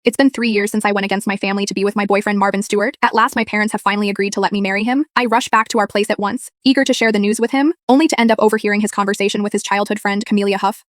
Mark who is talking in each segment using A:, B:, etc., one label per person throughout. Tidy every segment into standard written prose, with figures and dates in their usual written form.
A: It's been 3 years since I went against my family to be with my boyfriend Marvin Stewart. At last, my parents have finally agreed to let me marry him. I rush back to our place at once, eager to share the news with him, only to end up overhearing his conversation with his childhood friend Camelia Huff.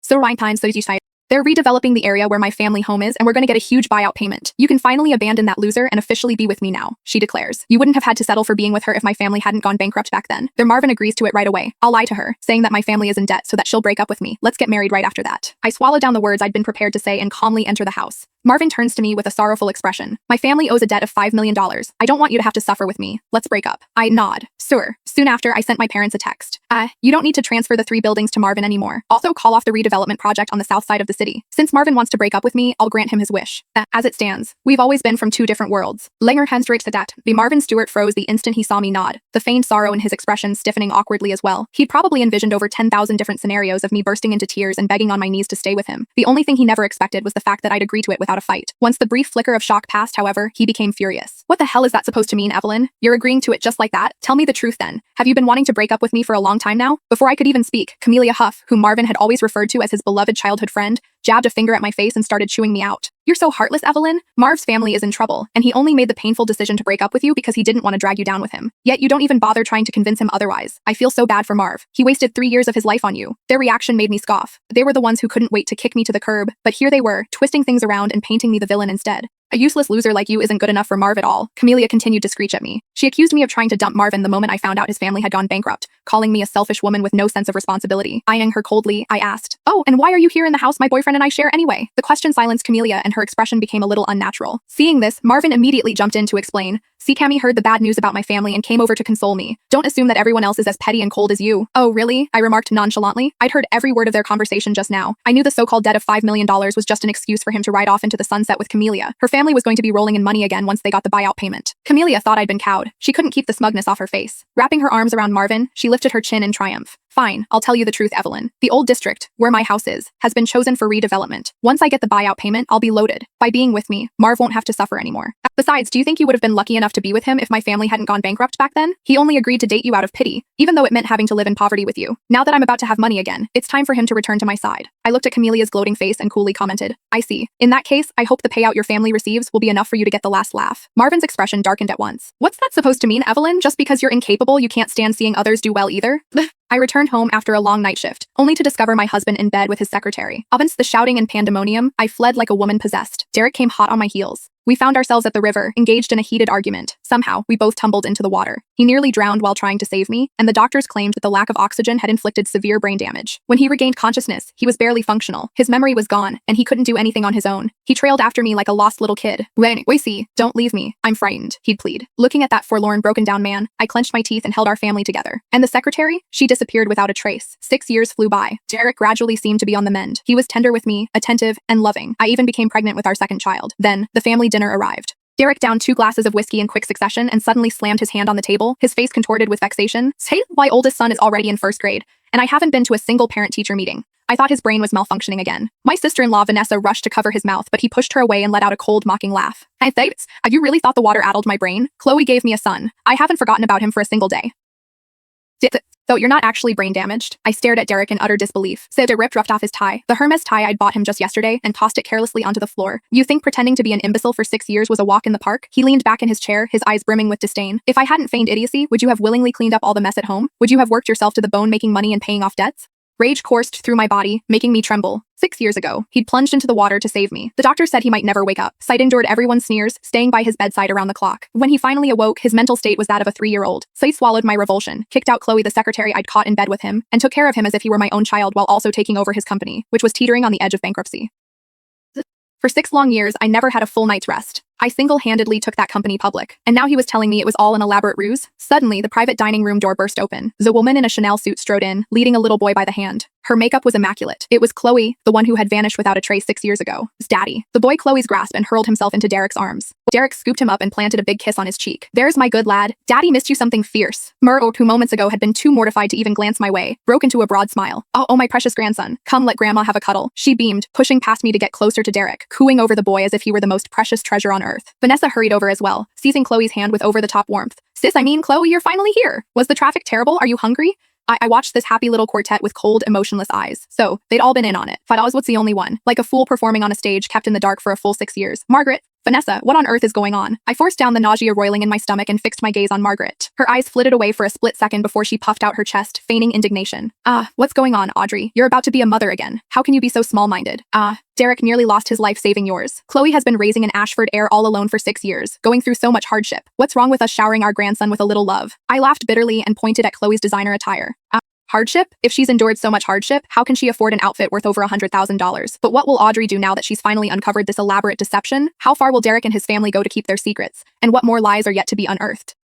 A: They're redeveloping the area where my family home is, and we're gonna get a huge buyout payment. You can finally abandon that loser and officially be with me now, she declares. You wouldn't have had to settle for being with her if my family hadn't gone bankrupt back then. Their Marvin agrees to it right away. I'll lie to her, saying that my family is in debt so that she'll break up with me. Let's get married right after that. I swallow down the words I'd been prepared to say and calmly enter the house. Marvin turns to me with a sorrowful expression. My family owes a debt of $5 million. I don't want you to have to suffer with me. Let's break up. I nod. Sure. Soon after, I sent my parents a text. You don't need to transfer the 3 buildings to Marvin anymore. Also, call off the redevelopment project on the south side of the city. Since Marvin wants to break up with me, I'll grant him his wish. As it stands, we've always been from 2 different worlds. Langer Henstreich said that. The Marvin Stewart froze the instant he saw me nod, the feigned sorrow in his expression stiffening awkwardly as well. He'd probably envisioned over 10,000 different scenarios of me bursting into tears and begging on my knees to stay with him. The only thing he never expected was the fact that I'd agree to it without a fight. Once the brief flicker of shock passed, however, he became furious. What the hell is that supposed to mean, Evelyn? You're agreeing to it just like that? Tell me the truth then. Have you been wanting to break up with me for a long time now? Before I could even speak, Camelia Huff, whom Marvin had always referred to as his beloved childhood friend, jabbed a finger at my face and started chewing me out. You're so heartless, Evelyn. Marv's family is in trouble, and he only made the painful decision to break up with you because he didn't want to drag you down with him. Yet you don't even bother trying to convince him otherwise. I feel so bad for Marv. He wasted 3 years of his life on you. Their reaction made me scoff. They were the ones who couldn't wait to kick me to the curb, but here they were, twisting things around and painting me the villain instead. A useless loser like you isn't good enough for Marv at all, Camelia continued to screech at me. She accused me of trying to dump Marvin the moment I found out his family had gone bankrupt, calling me a selfish woman with no sense of responsibility. Eyeing her coldly, I asked, "Oh, and why are you here in the house my boyfriend and I share anyway?" The question silenced Camelia and her expression became a little unnatural. Seeing this, Marvin immediately jumped in to explain. "See, Cammy heard the bad news about my family and came over to console me. Don't assume that everyone else is as petty and cold as you." "Oh, really?" I remarked nonchalantly. I'd heard every word of their conversation just now. I knew the so-called debt of $5 million was just an excuse for him to ride off into the sunset with Camelia. Her family was going to be rolling in money again once they got the buyout payment. Camelia thought I'd been cowed. She couldn't keep the smugness off her face. Wrapping her arms around Marvin, she lifted her chin in triumph. "Fine, I'll tell you the truth, Evelyn. The old district, where my house is, has been chosen for redevelopment. Once I get the buyout payment, I'll be loaded. By being with me, Marv won't have to suffer anymore. Besides, do you think you would have been lucky enough to be with him if my family hadn't gone bankrupt back then? He only agreed to date you out of pity, even though it meant having to live in poverty with you. Now that I'm about to have money again, it's time for him to return to my side." I looked at Camelia's gloating face and coolly commented, "I see. In that case, I hope the payout your family receives will be enough for you to get the last laugh." Marvin's expression darkened at once. "What's that supposed to mean, Evelyn? Just because you're incapable, you can't stand seeing others do well either?" I returned home after a long night shift, only to discover my husband in bed with his secretary. Amidst the shouting and pandemonium, I fled like a woman possessed. Derek came hot on my heels. We found ourselves at the river, engaged in a heated argument. Somehow, we both tumbled into the water. He nearly drowned while trying to save me, and the doctors claimed that the lack of oxygen had inflicted severe brain damage. When he regained consciousness, he was barely functional. His memory was gone, and he couldn't do anything on his own. He trailed after me like a lost little kid. "Wait, see, don't leave me. I'm frightened," he'd plead. Looking at that forlorn, broken-down man, I clenched my teeth and held our family together. And the secretary? She disappeared without a trace. 6 years flew by. Derek gradually seemed to be on the mend. He was tender with me, attentive, and loving. I even became pregnant with our second child. Then, the family dinner arrived. Derek downed 2 glasses of whiskey in quick succession and suddenly slammed his hand on the table, his face contorted with vexation. "Say, my oldest son is already in 1st grade, and I haven't been to a single parent-teacher meeting." I thought his brain was malfunctioning again. My sister-in-law Vanessa rushed to cover his mouth, but he pushed her away and let out a cold, mocking laugh. "Hey, thanks. You really thought the water addled my brain? Chloe gave me a son. I haven't forgotten about him for a single day." "So you're not actually brain damaged?" I stared at Derek in utter disbelief. Derek roughed off his tie, the Hermes tie I'd bought him just yesterday, and tossed it carelessly onto the floor. "You think pretending to be an imbecile for 6 years was a walk in the park?" He leaned back in his chair, his eyes brimming with disdain. "If I hadn't feigned idiocy, would you have willingly cleaned up all the mess at home? Would you have worked yourself to the bone making money and paying off debts?" Rage coursed through my body, making me tremble. 6 years ago, he'd plunged into the water to save me. The doctor said he might never wake up. Sight endured everyone's sneers, staying by his bedside around the clock. When he finally awoke, his mental state was that of a 3-year-old. Sight swallowed my revulsion, kicked out Chloe the secretary I'd caught in bed with him, and took care of him as if he were my own child while also taking over his company, which was teetering on the edge of bankruptcy. For 6 long years, I never had a full night's rest. I single-handedly took that company public, and now he was telling me it was all an elaborate ruse. Suddenly, the private dining room door burst open. The woman in a Chanel suit strode in, leading a little boy by the hand. Her makeup was immaculate. It was Chloe, the one who had vanished without a trace 6 years ago. It's Daddy. The boy Chloe's grasped and hurled himself into Derek's arms. Derek scooped him up and planted a big kiss on his cheek. "There's my good lad. Daddy missed you something fierce." Murr, who moments ago had been too mortified to even glance my way, broke into a broad smile. Oh, my precious grandson. Come, let Grandma have a cuddle." She beamed, pushing past me to get closer to Derek, cooing over the boy as if he were the most precious treasure on earth. Vanessa hurried over as well, seizing Chloe's hand with over-the-top warmth. "Sis, Chloe, you're finally here. Was the traffic terrible? Are you hungry?" I watched this happy little quartet with cold, emotionless eyes. So, they'd all been in on it. Faraz was the only one, like a fool performing on a stage kept in the dark for a full 6 years. Margaret, Vanessa, what on earth is going on? I forced down the nausea roiling in my stomach and fixed my gaze on Margaret. Her eyes flitted away for a split second before she puffed out her chest, feigning indignation. What's going on, Audrey? You're about to be a mother again. How can you be so small-minded? Derek nearly lost his life saving yours. Chloe has been raising an Ashford heir all alone for 6 years, going through so much hardship. What's wrong with us showering our grandson with a little love? I laughed bitterly and pointed at Chloe's designer attire. Hardship? If she's endured so much hardship, how can she afford an outfit worth over $100,000? But what will Audrey do now that she's finally uncovered this elaborate deception? How far will Derek and his family go to keep their secrets? And what more lies are yet to be unearthed?